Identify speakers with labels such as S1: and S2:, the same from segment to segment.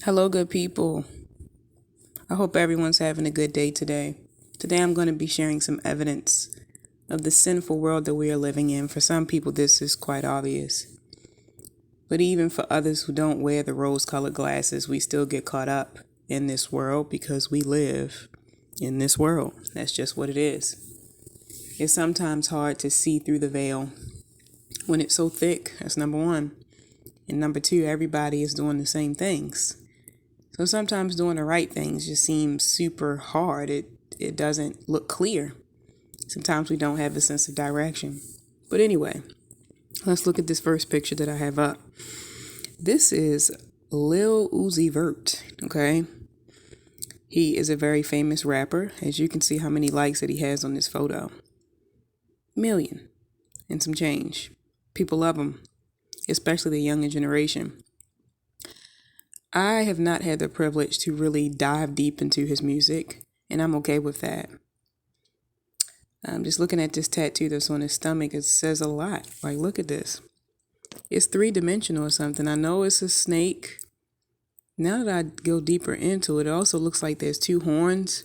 S1: Hello, good people. I hope everyone's having a good day today. Today, I'm going to be sharing some evidence of the sinful world that we are living in. For some people, this is quite obvious. But even for others who don't wear the rose colored glasses, we still get caught up in this world because we live in this world. That's just what it is. It's sometimes hard to see through the veil when it's so thick. That's number one. And number two, everybody is doing the same things. So sometimes doing the right things just seems super hard. It doesn't look clear. Sometimes we don't have a sense of direction. But anyway, let's look at this first picture that I have up. This is Lil Uzi Vert, okay? He is a very famous rapper. As you can see how many likes that he has on this photo. Million and some change. People love him, especially the younger generation. I have not had the privilege to really dive deep into his music, and I'm okay with that. I'm just looking at this tattoo that's on his stomach. It says a lot. Like, look at this. It's three-dimensional or something. I know it's a snake. Now that I go deeper into it, it also looks like there's two horns.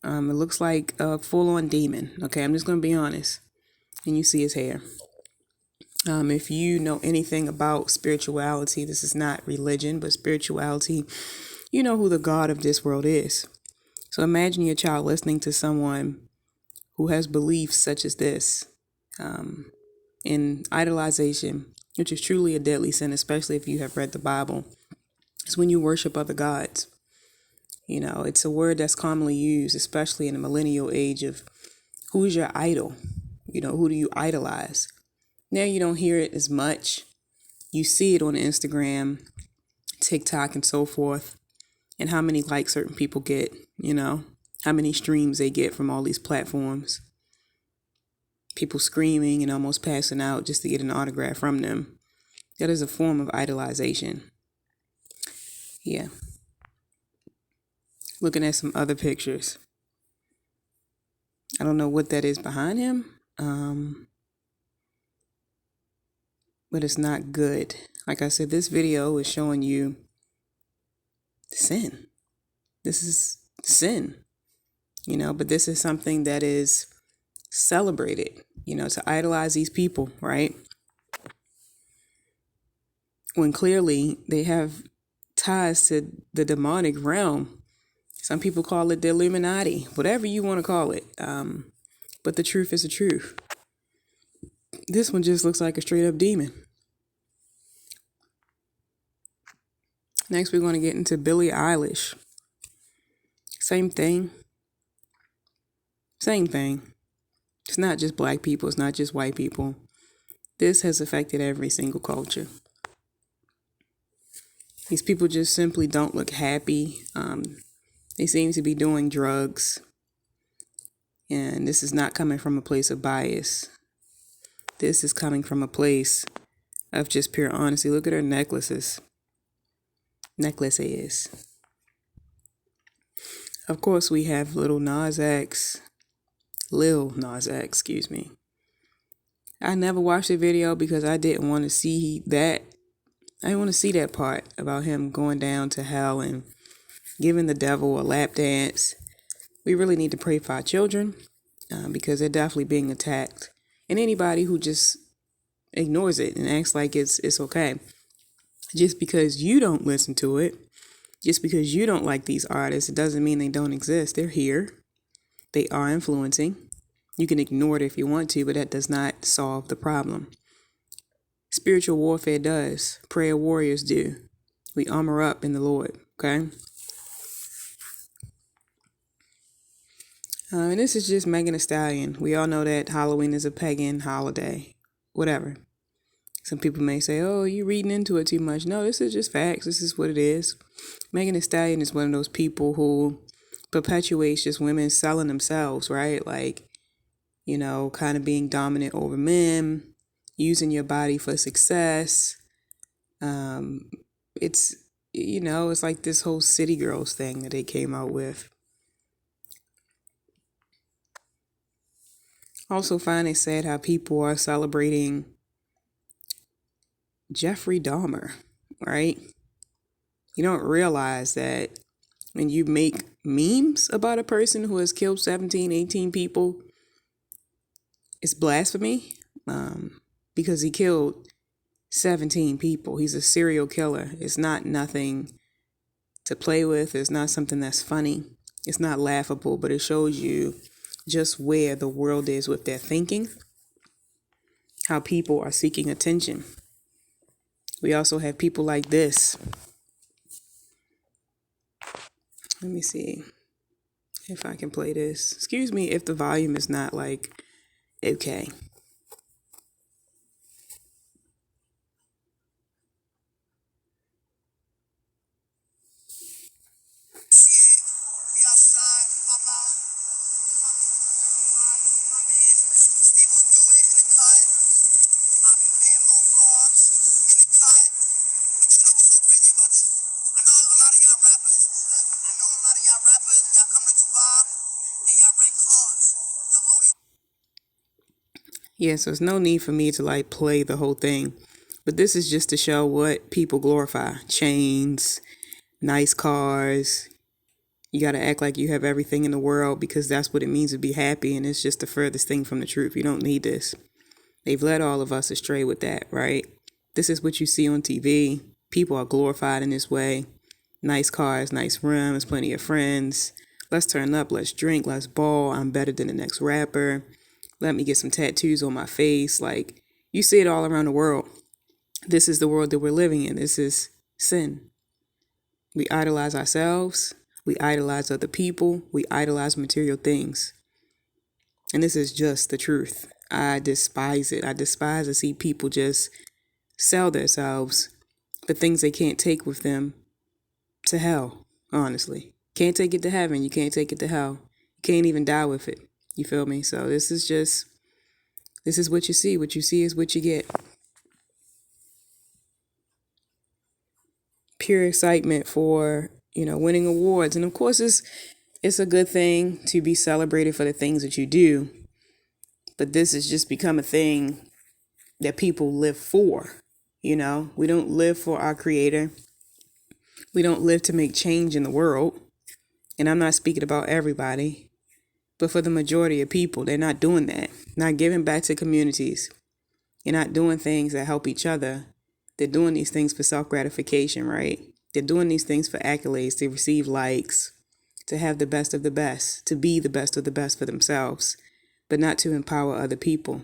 S1: It looks like a full-on demon. Okay, I'm just going to be honest. And you see his hair. If you know anything about spirituality, this is not religion, but spirituality, you know who the God of this world is. So imagine your child listening to someone who has beliefs such as this, in idolization, which is truly a deadly sin, especially if you have read the Bible. It's when you worship other gods. You know, it's a word that's commonly used, especially in the millennial age, of who's your idol? You know, who do you idolize? Now you don't hear it as much. You see it on Instagram, TikTok, and so forth, and how many likes certain people get, you know, how many streams they get from all these platforms. People screaming and almost passing out just to get an autograph from them. That is a form of idolization. Yeah. Looking at some other pictures. I don't know what that is behind him. But it's not good. Like I said, this video is showing you sin. This is sin, you know, but this is something that is celebrated, you know, to idolize these people, right? When clearly they have ties to the demonic realm. Some people call it the Illuminati, whatever you want to call it. But the truth is the truth. This one just looks like a straight up demon. Next, we're going to get into Billie Eilish. Same thing. Same thing. It's not just black people. It's not just white people. This has affected every single culture. These people just simply don't look happy. They seem to be doing drugs. And this is not coming from a place of bias. This is coming from a place of just pure honesty. Look at her necklaces. Necklaces. Of course, we have Lil Nas X, excuse me. I never watched the video because I didn't want to see that. I didn't want to see that part about him going down to hell and giving the devil a lap dance. We really need to pray for our children because they're definitely being attacked. And anybody who just ignores it and acts like it's okay. Just because you don't listen to it, just because you don't like these artists, it doesn't mean they don't exist. They're here. They are influencing. You can ignore it if you want to, but that does not solve the problem. Spiritual warfare does. Prayer warriors do. We armor up in the Lord, okay? And this is just Megan Thee Stallion. We all know that Halloween is a pagan holiday. Whatever. Some people may say, oh, you're reading into it too much. No, this is just facts. This is what it is. Megan Thee Stallion is one of those people who perpetuates just women selling themselves, right? Like, you know, kind of being dominant over men, using your body for success. It's, you know, it's like this whole City Girls thing that they came out with. Also find it sad how people are celebrating Jeffrey Dahmer, right? You don't realize that when you make memes about a person who has killed 17, 18 people, it's blasphemy, because he killed 17 people. He's a serial killer. It's not nothing to play with. It's not something that's funny. It's not laughable, but it shows you just where the world is with their thinking, how people are seeking attention. We also have people like this. Let me see if I can play this. Excuse me if the volume is not like okay. Yeah, so there's no need for me to like play the whole thing. But this is just to show what people glorify. Chains, nice cars. You got to act like you have everything in the world because that's what it means to be happy. And it's just the furthest thing from the truth. You don't need this. They've led all of us astray with that, right? This is what you see on TV. People are glorified in this way. Nice cars, nice rims, plenty of friends. Let's turn up, let's drink, let's ball. I'm better than the next rapper. Let me get some tattoos on my face. Like, you see it all around the world. This is the world that we're living in. This is sin. We idolize ourselves. We idolize other people. We idolize material things. And this is just the truth. I despise it. I despise to see people just sell themselves for things they can't take with them to hell, honestly. Can't take it to heaven. You can't take it to hell. You can't even die with it. You feel me? So this is what you see. What you see is what you get. Pure excitement for, winning awards. And of course, it's a good thing to be celebrated for the things that you do. But this has just become a thing that people live for. We don't live for our creator. We don't live to make change in the world. And I'm not speaking about everybody. But for the majority of people, they're not doing that. Not giving back to communities. You're not doing things that help each other. They're doing these things for self-gratification, right? They're doing these things for accolades, to receive likes, to have the best of the best, to be the best of the best for themselves, but not to empower other people.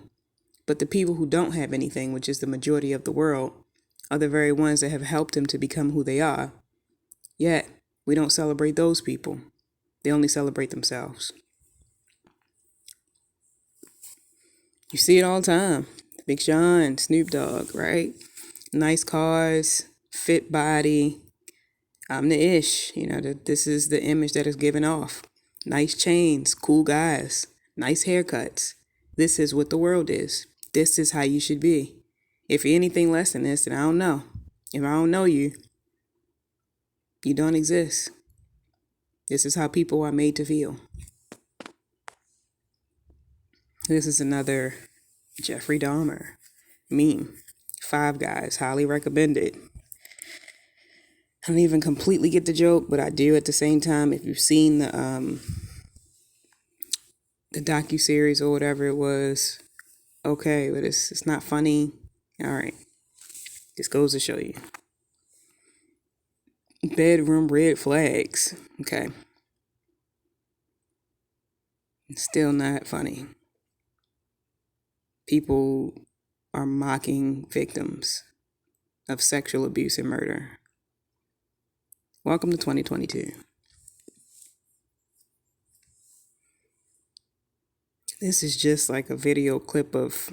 S1: But the people who don't have anything, which is the majority of the world, are the very ones that have helped them to become who they are. Yet, we don't celebrate those people. They only celebrate themselves. You see it all the time. Big Sean, Snoop Dogg, right? Nice cars, fit body. I'm the ish. This is the image that is given off. Nice chains, cool guys, nice haircuts. This is what the world is. This is how you should be. If you're anything less than this, then I don't know. If I don't know you, you don't exist. This is how people are made to feel. This is another Jeffrey Dahmer meme. 5 Guys, highly recommended. I don't even completely get the joke, but I do at the same time. If you've seen the docuseries or whatever it was, okay, but it's not funny. All right, this goes to show you. Bedroom red flags. Okay, still not funny. People are mocking victims of sexual abuse and murder. Welcome to 2022. This is just like a video clip of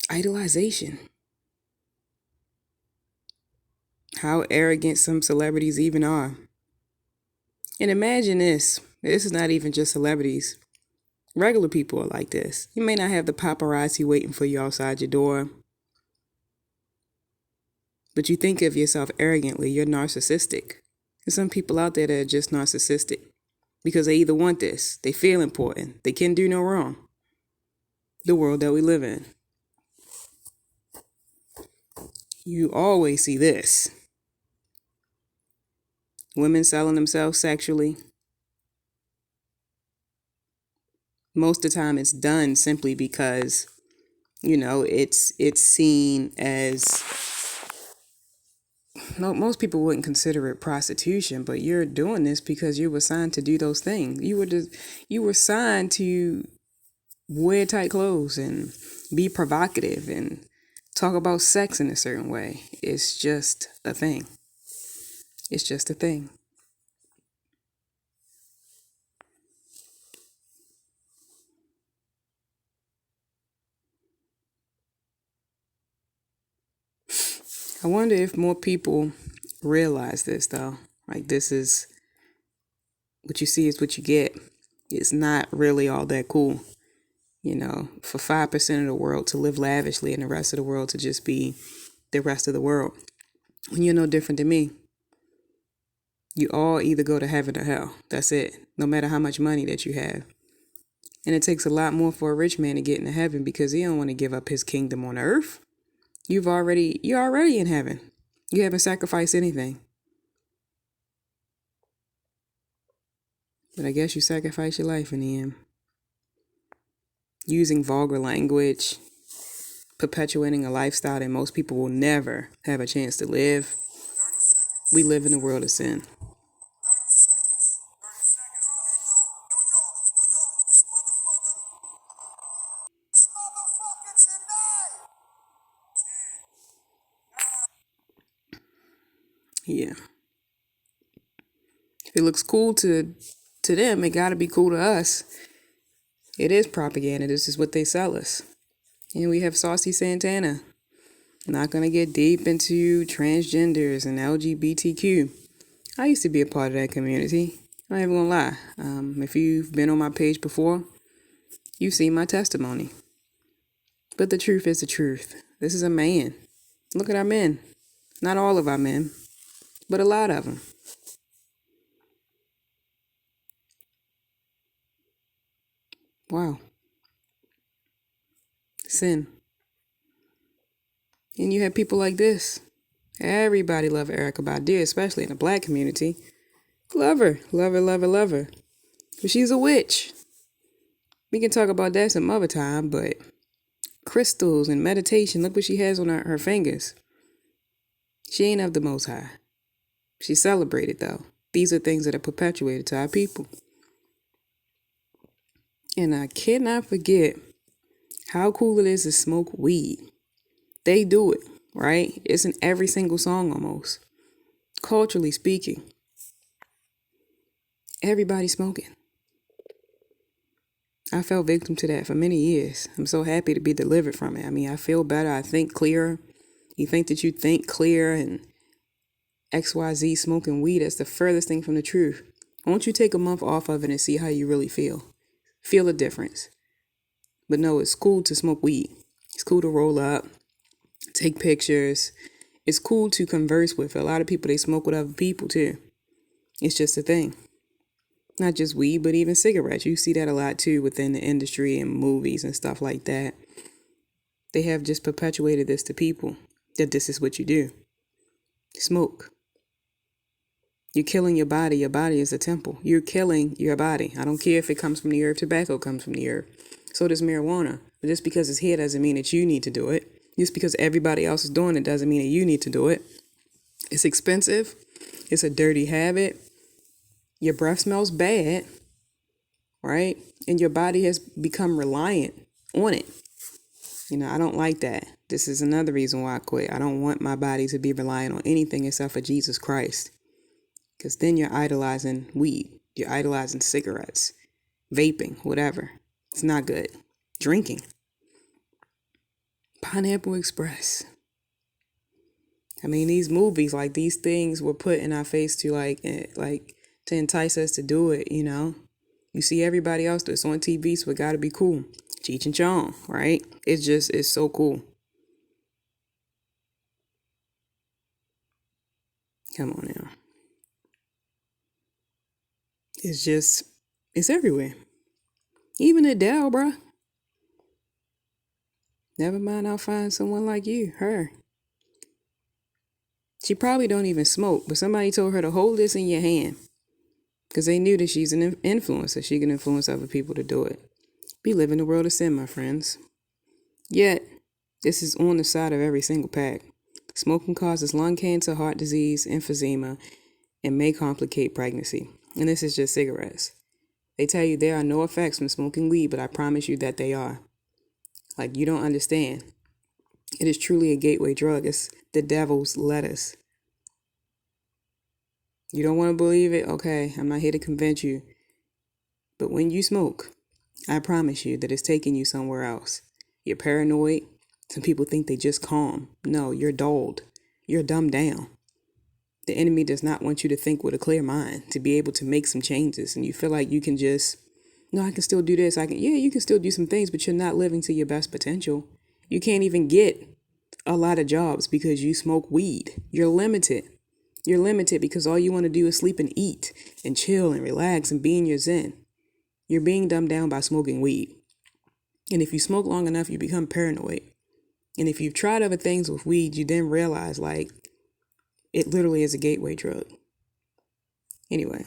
S1: idolization. How arrogant some celebrities even are. And imagine this. This is not even just celebrities. Regular people are like this. You may not have the paparazzi waiting for you outside your door, but you think of yourself arrogantly. You're narcissistic. There's some people out there that are just narcissistic because they either want this, they feel important, they can do no wrong. The world that we live in. you always see this. Women selling themselves sexually. Most of the time it's done simply because, it's seen as, no, most people wouldn't consider it prostitution, but you're doing this because you were signed to do those things. You were signed to wear tight clothes and be provocative and talk about sex in a certain way. It's just a thing. It's just a thing. I wonder if more people realize this, though. Like, this is what you see is what you get. It's not really all that cool. For 5% of the world to live lavishly and the rest of the world to just be the rest of the world. When you're no different than me. You all either go to heaven or hell. That's it. No matter how much money that you have. And it takes a lot more for a rich man to get into heaven because he don't want to give up his kingdom on earth. You're already in heaven. You haven't sacrificed anything. But I guess you sacrifice your life in the end. Using vulgar language, perpetuating a lifestyle that most people will never have a chance to live. We live in a world of sin. Yeah. If it looks cool to them, it gotta be cool to us. It is propaganda. This is what they sell us. And we have Saucy Santana. Not gonna get deep into transgenders and LGBTQ. I used to be a part of that community. I'm not even gonna lie. If you've been on my page before, you've seen my testimony. But the truth is the truth. This is a man. Look at our men. Not all of our men, but a lot of them. Wow. Sin. And you have people like this. Everybody love Erykah Badu, especially in the black community. Love her. Love her, love her, love her. But she's a witch. We can talk about that some other time, but crystals and meditation, look what she has on her fingers. She ain't of the Most High. She's celebrated, though. These are things that are perpetuated to our people. And I cannot forget how cool it is to smoke weed. They do it, right? It's in every single song almost. Culturally speaking. Everybody's smoking. I fell victim to that for many years. I'm so happy to be delivered from it. I mean, I feel better. I think clearer. You think that you think clear and XYZ smoking weed, that's the furthest thing from the truth. Won't you take a month off of it and see how you really feel? Feel the difference. But no, it's cool to smoke weed. It's cool to roll up, take pictures. It's cool to converse with. A lot of people, they smoke with other people too. It's just a thing. Not just weed, but even cigarettes. You see that a lot too within the industry and movies and stuff like that. They have just perpetuated this to people, that this is what you do. Smoke. You're killing your body. Your body is a temple. You're killing your body. I don't care if it comes from the earth. Tobacco comes from the earth. So does marijuana. But just because it's here doesn't mean that you need to do it. Just because everybody else is doing it doesn't mean that you need to do it. It's expensive. It's a dirty habit. Your breath smells bad, right? And your body has become reliant on it. I don't like that. This is another reason why I quit. I don't want my body to be reliant on anything except for Jesus Christ. Because then you're idolizing weed. You're idolizing cigarettes, vaping, whatever. It's not good. Drinking. Pineapple Express. I mean, these movies, like these things were put in our face to to entice us to do it, You see everybody else that's on TV, so it gotta be cool. Cheech and Chong, right? It's so cool. Come on now. It's everywhere. Even Adele, bruh. Never mind, I'll find someone like you, her. She probably don't even smoke, but somebody told her to hold this in your hand because they knew that she's an influencer. She can influence other people to do it. We live in a world of sin, my friends. Yet, this is on the side of every single pack. Smoking causes lung cancer, heart disease, emphysema, and may complicate pregnancy. And this is just cigarettes. They tell you there are no effects from smoking weed, but I promise you that they are. Like, you don't understand. It is truly a gateway drug. It's the devil's lettuce. You don't want to believe it? Okay, I'm not here to convince you. But when you smoke, I promise you that it's taking you somewhere else. You're paranoid. Some people think they just calm. No, you're dulled. You're dumbed down. The enemy does not want you to think with a clear mind, to be able to make some changes. And you feel like you can just, no, I can still do this. You can still do some things, but you're not living to your best potential. You can't even get a lot of jobs because you smoke weed. You're limited. You're limited because all you want to do is sleep and eat and chill and relax and be in your zen. You're being dumbed down by smoking weed. And if you smoke long enough, you become paranoid. And if you've tried other things with weed, you then realize, like, it literally is a gateway drug. Anyway,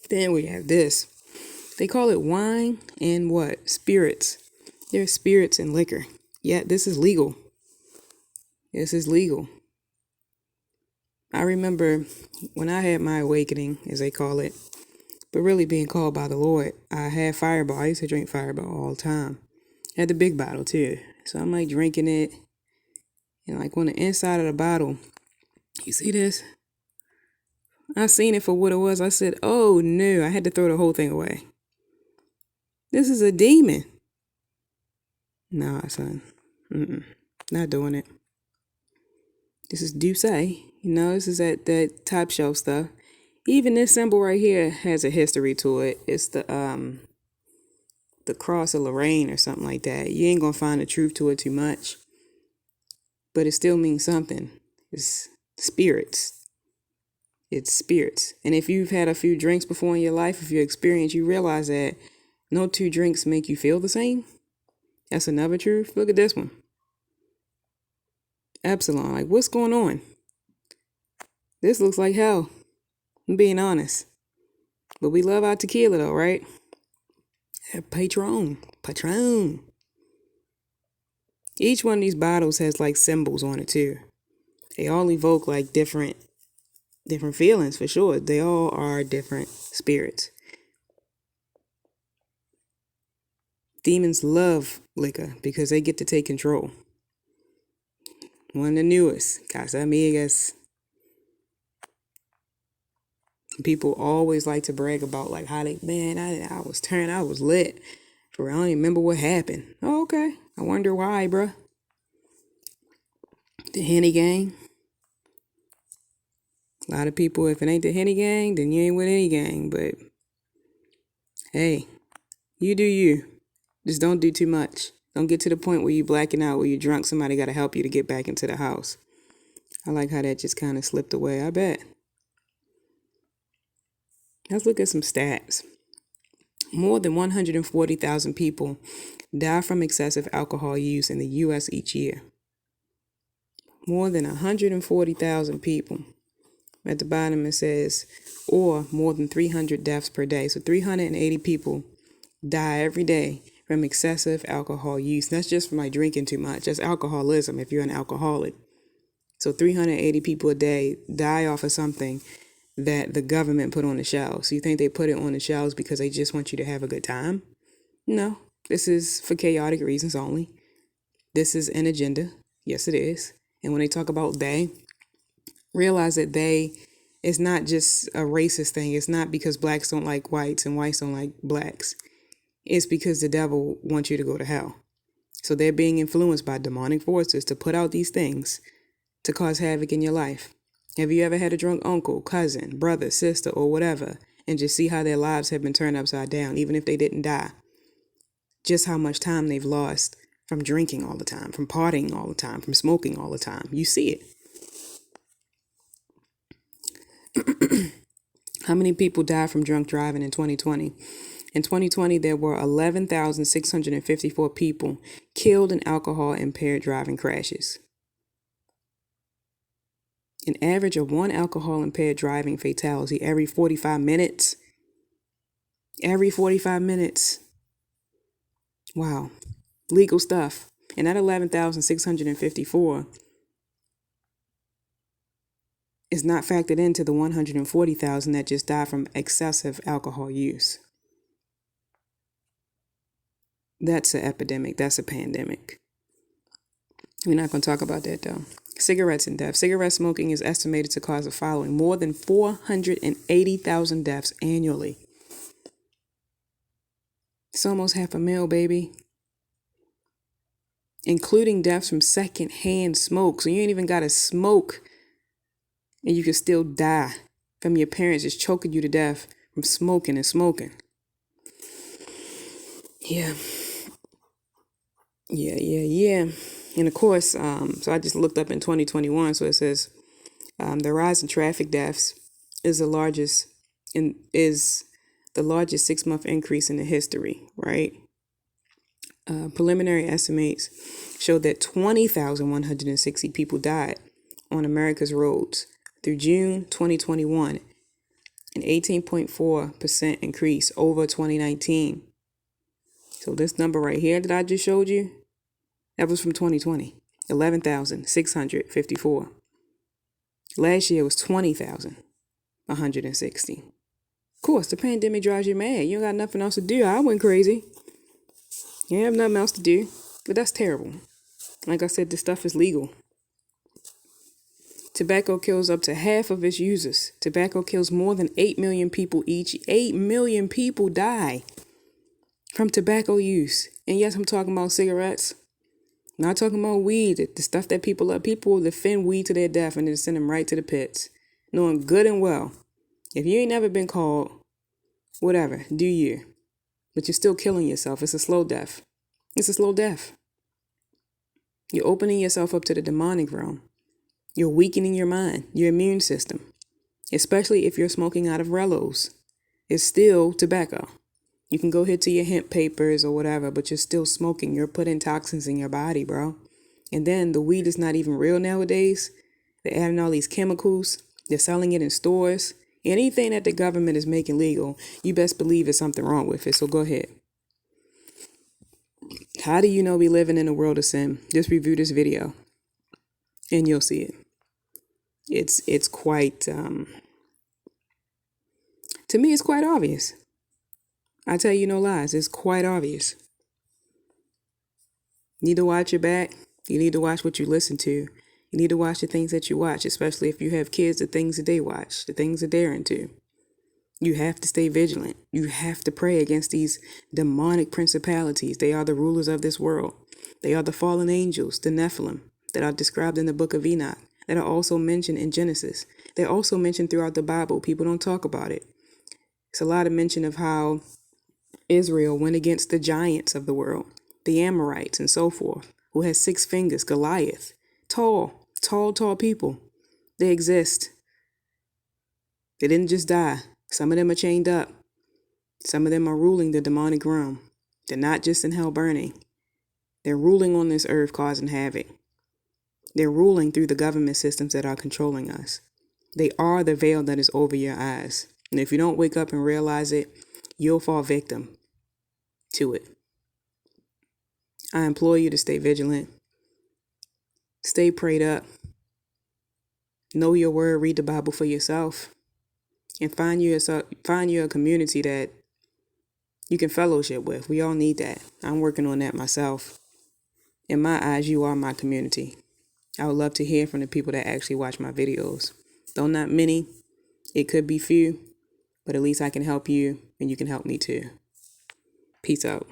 S1: then we have this. They call it wine and what? Spirits. There's spirits and liquor. Yeah, this is legal. This is legal. I remember when I had my awakening, as they call it, but really being called by the Lord, I had Fireball. I used to drink Fireball all the time. I had the big bottle too. So I'm like drinking it. And like on the inside of the bottle, you see this? I seen it for what it was. I said, oh no, I had to throw the whole thing away. This is a demon. Nah, son. Not doing it. This is Douce. This is that top shelf stuff. Even this symbol right here has a history to it. It's the cross of Lorraine or something like that. You ain't gonna find the truth to it too much. But it still means something. It's spirits. It's spirits. And if you've had a few drinks before in your life, if you experience, you realize that no two drinks make you feel the same. That's another truth. Look at this one. Epsilon. Like, what's going on? This looks like hell. I'm being honest. But we love our tequila though, right? Patron. Each one of these bottles has like symbols on it too. They all evoke like different feelings for sure. They all are different spirits. Demons love liquor because they get to take control. One of the newest, Casamigos. People always like to brag about like how they, man, I was lit. For real, I don't even remember what happened. Oh, okay. I wonder why, bruh. The Henny Gang. A lot of people, if it ain't the Henny Gang, then you ain't with any gang. But hey, you do you. Just don't do too much. Don't get to the point where you blacking out, where you're drunk. Somebody got to help you to get back into the house. I like how that just kind of slipped away. I bet. Let's look at some stats. More than 140,000 people die from excessive alcohol use in the U.S. each year. More than 140,000 people. At the bottom it says, or more than 300 deaths per day. So 380 people die every day from excessive alcohol use. That's just from like drinking too much. That's alcoholism if you're an alcoholic. So 380 people a day die off of something that the government put on the shelves. So you think they put it on the shelves because they just want you to have a good time? No, this is for chaotic reasons only. This is an agenda. Yes, it is. And when they talk about they, realize that they is not just a racist thing. It's not because blacks don't like whites and whites don't like blacks. It's because the devil wants you to go to hell. So they're being influenced by demonic forces to put out these things to cause havoc in your life. Have you ever had a drunk uncle, cousin, brother, sister, or whatever, and just see how their lives have been turned upside down, even if they didn't die? Just how much time they've lost from drinking all the time, from partying all the time, from smoking all the time. You see it. How many people died from drunk driving in 2020? In 2020, there were 11,654 people killed in alcohol-impaired driving crashes. An average of one alcohol-impaired driving fatality every 45 minutes. Every 45 minutes. Wow. Legal stuff. And that 11,654 is not factored into the 140,000 that just died from excessive alcohol use. That's an epidemic. That's a pandemic. We're not going to talk about that, though. Cigarettes and death. Cigarette smoking is estimated to cause the following: more than 480,000 deaths annually. It's almost 500,000, baby. Including deaths from secondhand smoke. So you ain't even got to smoke and you can still die from your parents just choking you to death from smoking and smoking. Yeah. And of course, so I just looked up in 2021. So it says the rise in traffic deaths is the largest 6-month increase in the history, right? Preliminary estimates show that 20,160 people died on America's roads through June 2021, an 18.4% increase over 2019. So this number right here that I just showed you, that was from 2020, 11,654. Last year was 20,160. Of course, the pandemic drives you mad. You don't got nothing else to do. I went crazy. You have nothing else to do. But that's terrible. Like I said, this stuff is legal. Tobacco kills up to half of its users. Tobacco kills more than 8 million people each. 8 million people die from tobacco use. And yes, I'm talking about cigarettes. I'm not talking about weed, the stuff that people love. People will defend weed to their death and then send them right to the pits, knowing good and well, if you ain't never been called, whatever, do you? But you're still killing yourself. It's a slow death. It's a slow death. You're opening yourself up to the demonic realm. You're weakening your mind, your immune system, especially if you're smoking out of Rellos. It's still tobacco. You can go hit to your hemp papers or whatever, but you're still smoking. You're putting toxins in your body, bro. And then the weed is not even real nowadays. They're adding all these chemicals. They're selling it in stores. Anything that the government is making legal, you best believe there's something wrong with it. So go ahead. How do you know we living in a world of sin? Just review this video and you'll see it. It's quite, to me, it's quite obvious. I tell you no lies. It's quite obvious. You need to watch your back. You need to watch what you listen to. You need to watch the things that you watch, especially if you have kids, the things that they watch, the things that they're into. You have to stay vigilant. You have to pray against these demonic principalities. They are the rulers of this world. They are the fallen angels, the Nephilim, that are described in the book of Enoch, that are also mentioned in Genesis. They're also mentioned throughout the Bible. People don't talk about it. It's a lot of mention of how Israel went against the giants of the world, the Amorites and so forth, who has 6 fingers, Goliath. Tall people. They exist. They didn't just die. Some of them are chained up. Some of them are ruling the demonic realm. They're not just in hell burning. They're ruling on this earth, causing havoc. They're ruling through the government systems that are controlling us. They are the veil that is over your eyes. And if you don't wake up and realize it, you'll fall victim to it. I implore you to stay vigilant. Stay prayed up. Know your word. Read the Bible for yourself. And find you a community that you can fellowship with. We all need that. I'm working on that myself. In my eyes, you are my community. I would love to hear from the people that actually watch my videos. Though not many, it could be few, but at least I can help you and you can help me too. Peace out.